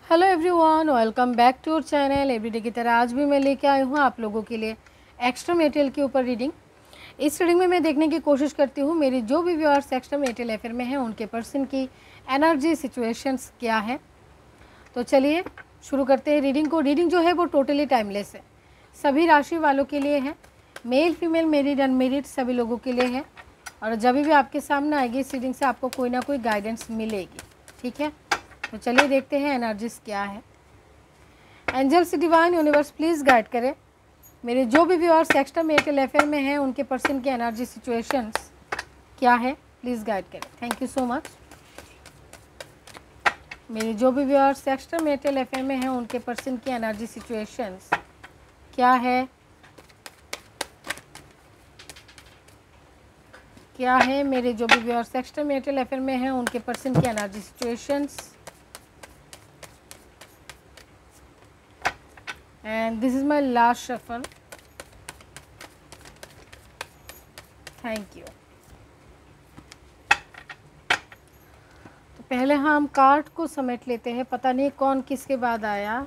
Hello everyone, welcome back to our channel. Everyday की तरह आज भी मैं लेके आई हूँ आप लोगों के लिए एक्स्ट्रा मेटेरियल के ऊपर रीडिंग। इस रीडिंग में मैं देखने की कोशिश करती हूँ मेरी जो भी व्यूअर्स एक्स्ट्रा मेटेरियल अफेयर में हैं उनके पर्सन की एनर्जी सिचुएशंस क्या है। तो चलिए शुरू करते हैं रीडिंग को। रीडिंग जो है वो टोटली टाइमलेस है, सभी राशि वालों के लिए है, मेल फीमेल मेरिड अनमेरिड सभी लोगों के लिए है। और जब भी आपके सामने आएगी इस रीडिंग से आपको कोई ना कोई गाइडेंस मिलेगी, ठीक है। तो चलिए देखते हैं एनर्जीज क्या है। Angels divine universe please guide करें मेरे जो भी व्यूअर्स एक्स्ट्रा मेरिटल अफेयर में हैं उनके पर्सन की एनर्जी सिचुएशंस क्या है, प्लीज़ गाइड करें। Thank you so much. मेरे जो भी व्यूअर्स एक्स्ट्रा मेरिटल अफेयर में हैं उनके पर्सन की एनर्जी सिचुएशंस क्या है, क्या है। मेरे जो भी व्यूअर्स एक्स्ट्रा मेरिटल अफेयर में हैं उनके पर्सन की energy situations. And this is my last shuffle. Thank you. तो पहले हम कार्ड को समेट लेते हैं। पता नहीं कौन किसके बाद आया,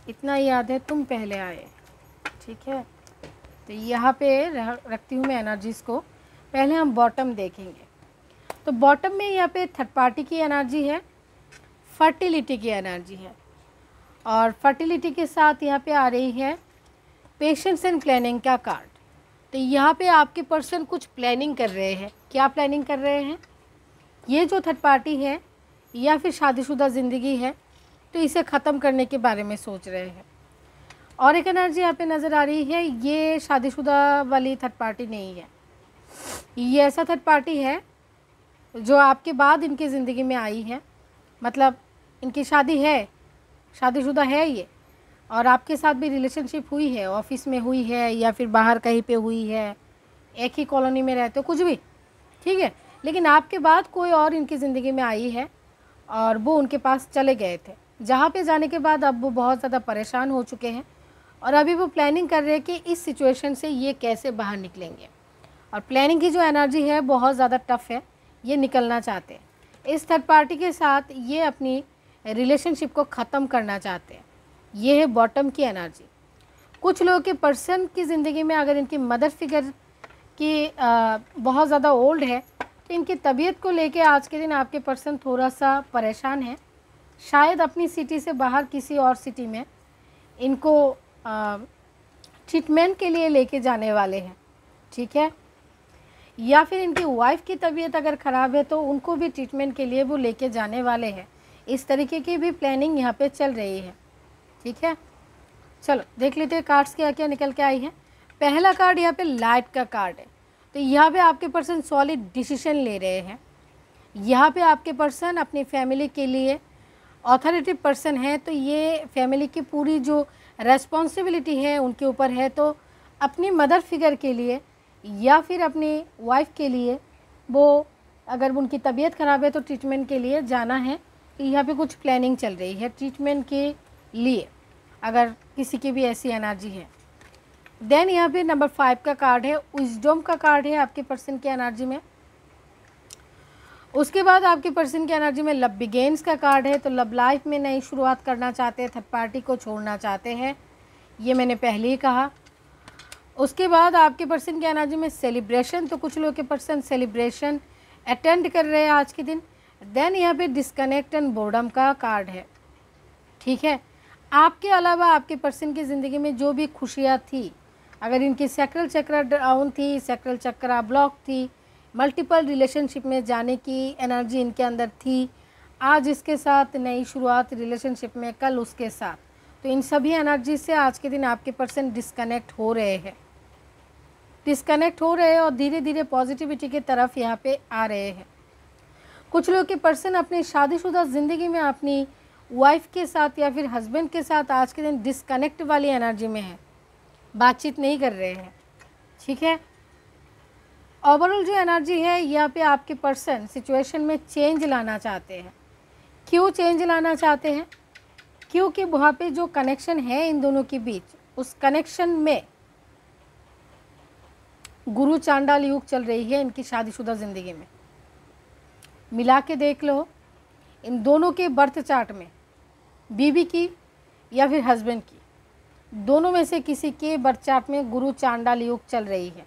इतना याद है तुम पहले आए, ठीक है। तो यहाँ पे रखती हूँ मैं एनर्जीज़ को। पहले हम बॉटम देखेंगे। तो बॉटम में यहाँ पे थर्ड पार्टी की एनर्जी है, फर्टिलिटी की एनर्जी है, और फर्टिलिटी के साथ यहाँ पे आ रही है पेशेंस एंड प्लानिंग का कार्ड। तो यहाँ पे आपके पर्सन कुछ प्लानिंग कर रहे हैं। क्या प्लानिंग कर रहे हैं? ये जो थर्ड पार्टी है या फिर शादीशुदा ज़िंदगी है तो इसे ख़त्म करने के बारे में सोच रहे हैं। और एक एनर्जी यहाँ पे नज़र आ रही है, ये शादीशुदा वाली थर्ड पार्टी नहीं है, ये ऐसा थर्ड पार्टी है जो आपके बाद इनकी ज़िंदगी में आई है। मतलब इनकी शादी है, शादीशुदा है ये, और आपके साथ भी रिलेशनशिप हुई है, ऑफिस में हुई है या फिर बाहर कहीं पे हुई है, एक ही कॉलोनी में रहते हो, कुछ भी, ठीक है। लेकिन आपके बाद कोई और इनकी ज़िंदगी में आई है और वो उनके पास चले गए थे, जहाँ पे जाने के बाद अब वो बहुत ज़्यादा परेशान हो चुके हैं और अभी वो प्लानिंग कर रहे हैं कि इस सिचुएशन से ये कैसे बाहर निकलेंगे। और प्लानिंग की जो एनर्जी है बहुत ज़्यादा टफ है, ये निकलना चाहते हैं। इस थर्ड पार्टी के साथ ये अपनी रिलेशनशिप को ख़त्म करना चाहते हैं। ये है बॉटम की एनर्जी। कुछ लोगों के पर्सन की ज़िंदगी में अगर इनकी मदर फिगर की बहुत ज़्यादा ओल्ड है तो इनकी तबीयत को लेके आज के दिन आपके पर्सन थोड़ा सा परेशान है। शायद अपनी सिटी से बाहर किसी और सिटी में इनको ट्रीटमेंट के लिए लेके जाने वाले हैं, ठीक है। या फिर इनकी वाइफ की तबीयत अगर ख़राब है तो उनको भी ट्रीटमेंट के लिए वो लेके जाने वाले हैं। इस तरीके की भी प्लानिंग यहाँ पे चल रही है, ठीक है। चलो देख लेते हैं कार्ड्स क्या क्या निकल के आई है। पहला कार्ड यहाँ पे लाइट का कार्ड है। तो यहाँ पे आपके पर्सन सॉलिड डिसीजन ले रहे हैं। यहाँ पे आपके पर्सन अपनी फैमिली के लिए ऑथोरिटी पर्सन है, तो ये फैमिली की पूरी जो रेस्पॉन्सिबिलिटी है उनके ऊपर है। तो अपनी मदर फिगर के लिए या फिर अपनी वाइफ के लिए वो अगर उनकी तबीयत ख़राब है तो ट्रीटमेंट के लिए जाना है। यहाँ पे कुछ प्लानिंग चल रही है ट्रीटमेंट के लिए, अगर किसी की भी ऐसी एनर्जी है। देन यहाँ पे नंबर 5 का कार्ड है, विजडम का कार्ड है आपके पर्सन की एनर्जी में। उसके बाद आपके पर्सन की एनर्जी में लव बिगेन्स का कार्ड है। तो लव लाइफ में नई शुरुआत करना चाहते हैं, थर्ड पार्टी को छोड़ना चाहते हैं, ये मैंने पहले ही कहा। उसके बाद आपके पर्सन की एनर्जी में सेलिब्रेशन। तो कुछ लोग के पर्सन सेलिब्रेशन अटेंड कर रहे हैं आज के दिन। देन यहाँ पे डिस्कनेक्ट एंड बोर्डम का कार्ड है, ठीक है। आपके अलावा आपके पर्सन की ज़िंदगी में जो भी खुशियाँ थी, अगर इनकी सैक्रल चक्र डाउन थी, सैक्रल चक्र ब्लॉक थी, मल्टीपल रिलेशनशिप में जाने की एनर्जी इनके अंदर थी, आज इसके साथ नई शुरुआत रिलेशनशिप में, कल उसके साथ, तो इन सभी एनर्जी से आज के दिन आपके पर्सन डिस्कनेक्ट हो रहे हैं, डिस्कनेक्ट हो रहे हैं और धीरे धीरे पॉजिटिविटी की तरफ यहाँ पे आ रहे हैं। कुछ लोग के पर्सन अपनी शादीशुदा ज़िंदगी में अपनी वाइफ के साथ या फिर हस्बैंड के साथ आज के दिन डिस्कनेक्ट वाली एनर्जी में है, बातचीत नहीं कर रहे हैं, ठीक है। ओवरऑल जो एनर्जी है यहाँ पे आपके पर्सन सिचुएशन में चेंज लाना चाहते हैं। क्यों चेंज लाना चाहते हैं? क्योंकि वहाँ पे जो कनेक्शन है इन दोनों के बीच, उस कनेक्शन में गुरु चांडाल युग चल रही है इनकी शादीशुदा ज़िंदगी में। मिला के देख लो इन दोनों के बर्थ चार्ट में बीवी की या फिर हस्बैंड की, दोनों में से किसी के बर्थ चार्ट में गुरु चांडाल योग चल रही है,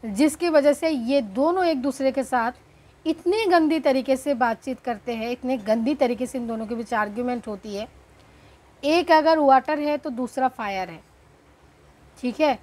जिसकी वजह से ये दोनों एक दूसरे के साथ इतनी गंदी तरीके से बातचीत करते हैं, इतने गंदी तरीके से इन दोनों के बीच आर्ग्यूमेंट होती है। एक अगर वाटर है तो दूसरा फायर है, ठीक है,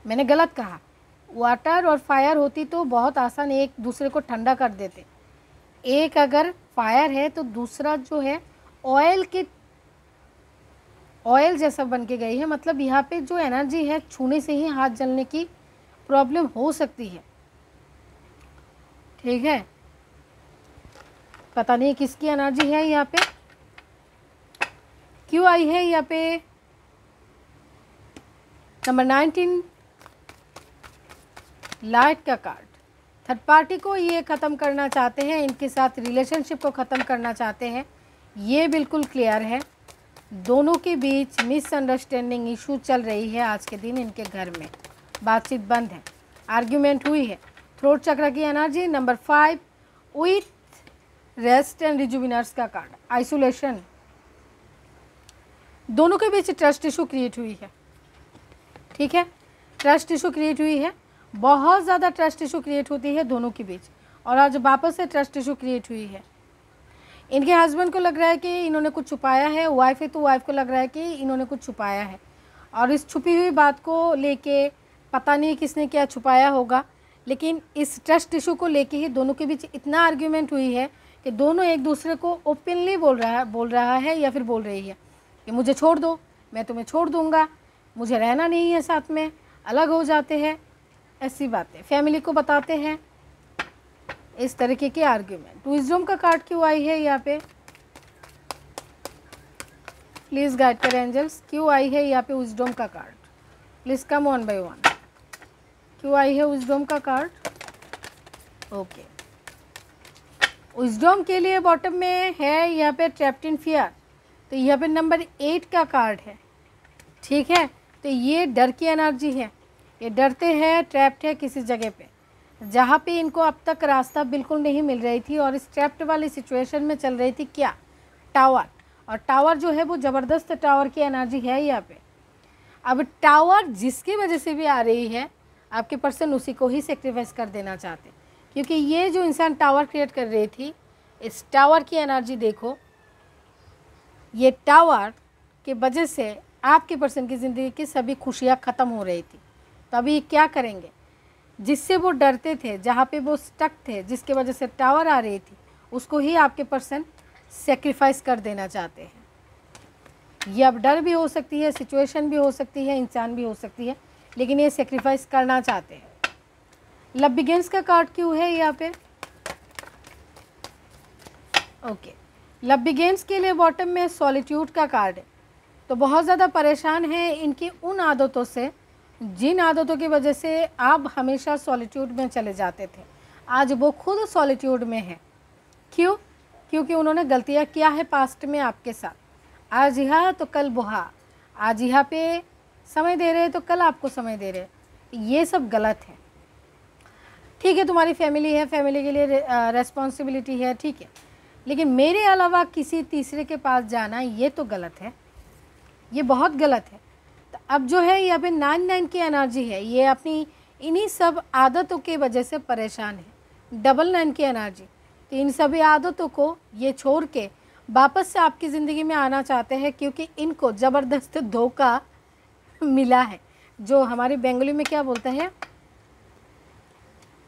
मैंने गलत कहा, वाटर और फायर होती तो बहुत आसान एक दूसरे को ठंडा कर देते। एक अगर फायर है तो दूसरा जो है ऑयल जैसा बन के गई है, मतलब यहाँ पे जो एनर्जी है छूने से ही हाथ जलने की प्रॉब्लम हो सकती है, ठीक है। पता नहीं किसकी एनर्जी है यहाँ पे, क्यों आई है यहाँ पे नंबर 19 लाइट का कार्ड। थर्ड पार्टी को ये ख़त्म करना चाहते हैं, इनके साथ रिलेशनशिप को ख़त्म करना चाहते हैं, ये बिल्कुल क्लियर है। दोनों के बीच मिसअंडरस्टैंडिंग इशू चल रही है आज के दिन, इनके घर में बातचीत बंद है, आर्ग्यूमेंट हुई है। थ्रोट चक्र की energy number 5 with rest and rejuvenators का कार्ड, आइसोलेशन। दोनों के बीच ट्रस्ट इशू क्रिएट हुई है, ठीक है, ट्रस्ट इशू क्रिएट हुई है, बहुत ज़्यादा ट्रस्ट इशू क्रिएट होती है दोनों के बीच, और आज वापस से ट्रस्ट इशू क्रिएट हुई है। इनके हस्बैंड को लग रहा है कि इन्होंने कुछ छुपाया है, वाइफ है तो वाइफ को लग रहा है कि इन्होंने कुछ छुपाया है, और इस छुपी हुई बात को लेके पता नहीं किसने क्या छुपाया होगा, लेकिन इस ट्रस्ट इशू को लेके ही दोनों के बीच इतना आर्ग्यूमेंट हुई है कि दोनों एक दूसरे को ओपनली बोल रहा है या फिर बोल रही है कि मुझे छोड़ दो, मैं तुम्हें छोड़ दूँगा, मुझे रहना नहीं है साथ में, अलग हो जाते हैं, ऐसी बातें फैमिली को बताते हैं, इस तरीके के आर्ग्यूमेंट। विजडम का कार्ड क्यों आई है यहाँ पे, प्लीज़ गाइड करें एंजल्स, क्यों आई है यहाँ पे विजडम का कार्ड, प्लीज़ कम 1 by 1, क्यों आई है विजडम का कार्ड। ओके, विजडम के लिए बॉटम में है यहाँ पे ट्रैप्ड इन फियर, तो यहाँ पे नंबर 8 का कार्ड है, ठीक है। तो ये डर की एनर्जी है, ये डरते हैं, ट्रैप्ड है किसी जगह पे जहाँ पे इनको अब तक रास्ता बिल्कुल नहीं मिल रही थी, और इस ट्रैप्ड वाली सिचुएशन में चल रही थी क्या, टावर, और टावर जो है वो ज़बरदस्त टावर की एनर्जी है यहाँ पे। अब टावर जिसकी वजह से भी आ रही है, आपके पर्सन उसी को ही सेक्रीफाइस कर देना चाहते, क्योंकि ये जो इंसान टावर क्रिएट कर रही थी, इस टावर की एनर्जी देखो, ये टावर के वजह से आपके पर्सन की ज़िंदगी की सभी खुशियाँ ख़त्म हो रही थी। तो अभी क्या करेंगे, जिससे वो डरते थे, जहाँ पे वो स्टक थे, जिसके वजह से टावर आ रही थी, उसको ही आपके पर्सन सेक्रीफाइस कर देना चाहते हैं। ये अब डर भी हो सकती है, सिचुएशन भी हो सकती है, इंसान भी हो सकती है, लेकिन ये सेक्रीफाइस करना चाहते हैं। लव बिगिंस का कार्ड क्यों है यहाँ पे, ओके, लव बिगिंस के लिए बॉटम में सॉलिट्यूड का कार्ड है। तो बहुत ज़्यादा परेशान है इनकी उन आदतों से, जिन आदतों की वजह से आप हमेशा सॉलिट्यूड में चले जाते थे, आज वो खुद सॉलिट्यूड में है। क्यों, क्योंकि उन्होंने गलतियाँ किया है पास्ट में आपके साथ, आज यहाँ तो कल वहाँ, आज यहाँ पे समय दे रहे तो कल आपको समय दे रहे, ये सब गलत है, ठीक है। तुम्हारी फैमिली है, फैमिली के लिए रेस्पॉन्सिबिलिटी है, ठीक है, लेकिन मेरे अलावा किसी तीसरे के पास जाना ये तो गलत है, ये बहुत गलत है। तो अब जो है यहाँ पे 9 की एनर्जी है, ये अपनी इन्हीं सब आदतों की वजह से परेशान है, डबल 9 की एनर्जी। तो इन सभी आदतों को ये छोड़ के वापस से आपकी ज़िंदगी में आना चाहते हैं, क्योंकि इनको ज़बरदस्त धोखा मिला है, जो हमारी बेंगली में क्या बोलते हैं,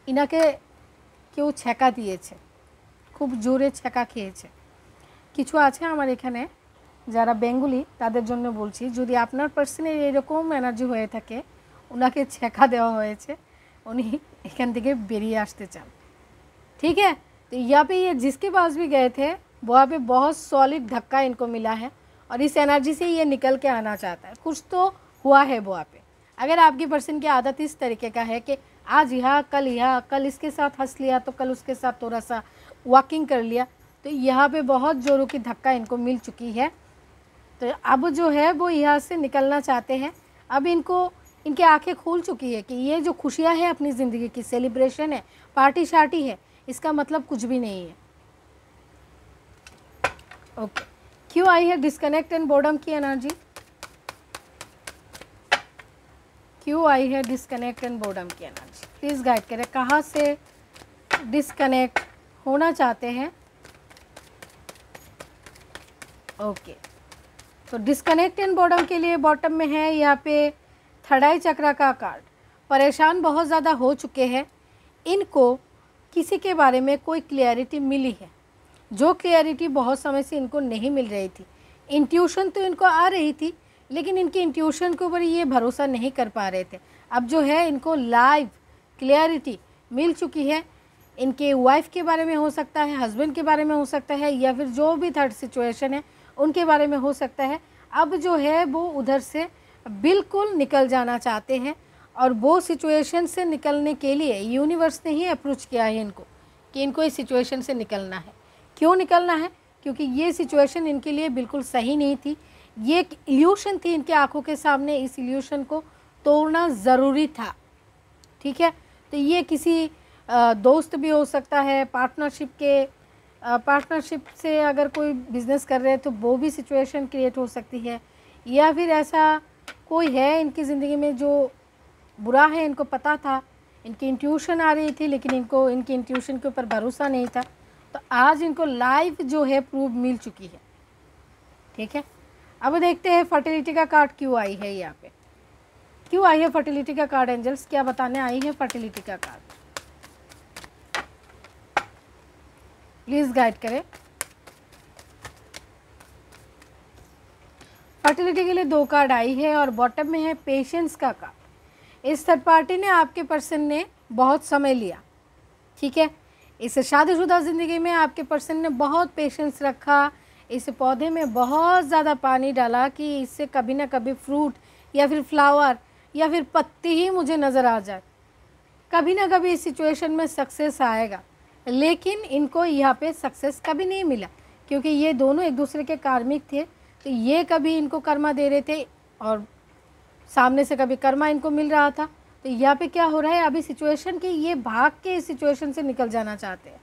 इनाके কেউ छेका दिए खूब जोरे छेका খেয়েছে। কিছু আছে আমার এখানে যারা বেঙ্গলি তাদের জন্য বলছি, যদি আপনার পার্সনের এরকম এনার্জি হয়ে থাকে, ওনাকে छेका দেওয়া হয়েছে, উনি এখান থেকে বেরিয়ে আসতে চান, ठीक है। तो यहाँ पे ये जिसके पास भी गए थे, वहाँ पे बहुत सॉलिड धक्का इनको मिला है, और इस एनर्जी से ये निकल के आना चाहता है, कुछ तो हुआ है वहाँ पे। अगर आपकी पर्सन की आदत इस तरीके का है कि आज यहाँ, कल इसके साथ हंस लिया, तो कल उसके साथ थोड़ा सा वॉकिंग कर लिया, तो यहाँ पे बहुत ज़ोरों की धक्का इनको मिल चुकी है। तो अब जो है वो यहाँ से निकलना चाहते हैं। अब इनको, इनकी आंखें खुल चुकी है कि ये जो खुशियाँ है अपनी ज़िंदगी की, सेलिब्रेशन है, पार्टी शार्टी है, इसका मतलब कुछ भी नहीं है, ओके। क्यों आई है डिस्कनेक्ट एंड बोर्डम की एनर्जी? क्यों आई है डिस्कनेक्ट एंड बोर्डम की एनर्जी? प्लीज़ गाइड करें, कहाँ से डिस्कनेक्ट होना चाहते हैं? ओके, तो डिस्कनेक्ट एंड बोर्डम के लिए बॉटम में है यहाँ पे थर्ड आई चक्रा का कार्ड। परेशान बहुत ज़्यादा हो चुके हैं, इनको किसी के बारे में कोई क्लियरिटी मिली है, जो क्लियरिटी बहुत समय से इनको नहीं मिल रही थी। इंट्यूशन तो इनको आ रही थी, लेकिन इनकी इंट्यूशन के ऊपर ये भरोसा नहीं कर पा रहे थे। अब जो है इनको लाइव क्लियरिटी मिल चुकी है। इनके वाइफ के बारे में हो सकता है, हस्बैंड के बारे में हो सकता है, या फिर जो भी थर्ड सिचुएशन है उनके बारे में हो सकता है। अब जो है वो उधर से बिल्कुल निकल जाना चाहते हैं, और वो सिचुएशन से निकलने के लिए यूनिवर्स ने ही अप्रोच किया है इनको कि इनको इस सिचुएशन से निकलना है। क्यों निकलना है? क्योंकि ये सिचुएशन इनके लिए बिल्कुल सही नहीं थी। ये एक इल्यूशन थी इनके आंखों के सामने, इस इल्यूशन को तोड़ना ज़रूरी था। ठीक है, तो ये किसी दोस्त भी हो सकता है, पार्टनरशिप से अगर कोई बिज़नेस कर रहे हैं तो वो भी सिचुएशन क्रिएट हो सकती है, या फिर ऐसा कोई है इनकी ज़िंदगी में जो बुरा है, इनको पता था, इनकी इंट्यूशन आ रही थी, लेकिन इनको इनकी इंट्यूशन के ऊपर भरोसा नहीं था। तो आज इनको लाइव जो है प्रूफ मिल चुकी है। ठीक है, अब देखते हैं फर्टिलिटी का कार्ड क्यों आई है। यहाँ पे क्यों आई है फर्टिलिटी का कार्ड? एंजल्स क्या बताने आई है फर्टिलिटी का कार्ड? प्लीज़ गाइड करें। फर्टिलिटी के लिए 2 कार्ड आई है और बॉटम में है पेशेंस का कार्ड। इस थर्ड पार्टी ने, आपके पर्सन ने बहुत समय लिया। ठीक है, इस शादीशुदा ज़िंदगी में आपके पर्सन ने बहुत पेशेंस रखा, इस पौधे में बहुत ज़्यादा पानी डाला कि इससे कभी ना कभी फ्रूट या फिर फ्लावर या फिर पत्ती ही मुझे नज़र आ जाए, कभी ना कभी इस सिचुएशन में सक्सेस आएगा। लेकिन इनको यहाँ पे सक्सेस कभी नहीं मिला, क्योंकि ये दोनों एक दूसरे के कार्मिक थे। तो ये कभी इनको कर्मा दे रहे थे और सामने से कभी कर्मा इनको मिल रहा था। तो यहाँ पे क्या हो रहा है अभी सिचुएशन कि ये भाग के इस सिचुएशन से निकल जाना चाहते हैं,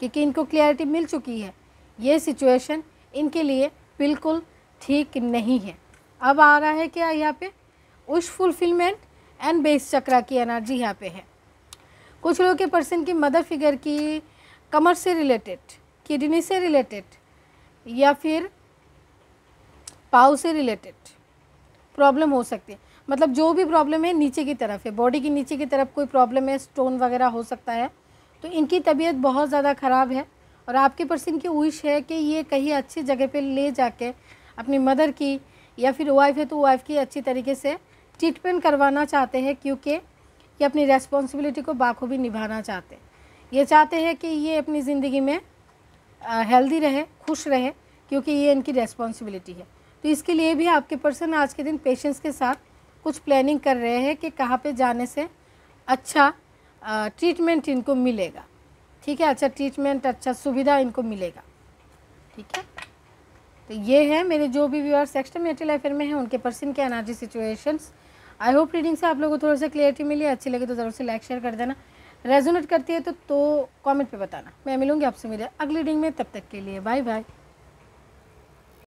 क्योंकि इनको क्लैरिटी मिल चुकी है ये सिचुएशन इनके लिए बिल्कुल ठीक नहीं है। अब आ रहा है क्या यहाँ पे? विश फुलफिलमेंट एंड बेस चक्रा की एनर्जी यहाँ पे है। कुछ लोगों के पर्सन की मदर फिगर की कमर से रिलेटेड, किडनी से रिलेटेड, या फिर पाँव से रिलेटेड प्रॉब्लम हो सकती है। मतलब जो भी प्रॉब्लम है नीचे की तरफ है, बॉडी की नीचे की तरफ कोई प्रॉब्लम है, स्टोन वगैरह हो सकता है। तो इनकी तबीयत बहुत ज़्यादा ख़राब है, और आपके पर्सन की विश है कि ये कहीं अच्छी जगह पे ले जाके अपनी मदर की, या फिर वाइफ है तो वाइफ की अच्छी तरीके से ट्रीटमेंट करवाना चाहते हैं, क्योंकि ये अपनी रेस्पॉन्सिबिलिटी को बाखूबी निभाना चाहते हैं। ये चाहते हैं कि ये अपनी ज़िंदगी में हेल्दी रहे, खुश रहे, क्योंकि ये इनकी रेस्पॉन्सिबिलिटी है। तो इसके लिए भी आपके पर्सन आज के दिन पेशेंस के साथ कुछ प्लानिंग कर रहे हैं कि कहाँ पे जाने से अच्छा ट्रीटमेंट इनको मिलेगा। ठीक है, अच्छा ट्रीटमेंट, अच्छा सुविधा इनको मिलेगा। ठीक है, तो ये है मेरे जो भी व्यूअर्स एक्स्ट्रा मैरिटल अफेयर में हैं उनके पर्सन के energy situations. I hope reading से आप लोगों को थोड़ा सा क्लियरिटी मिली। अच्छी लगे तो ज़रूर से लाइक शेयर कर देना, रेजोनेट करती है तो कमेंट पे बताना। मैं मिलूंगी आपसे मेरे अगली रीडिंग में, तब तक के लिए बाय बाय।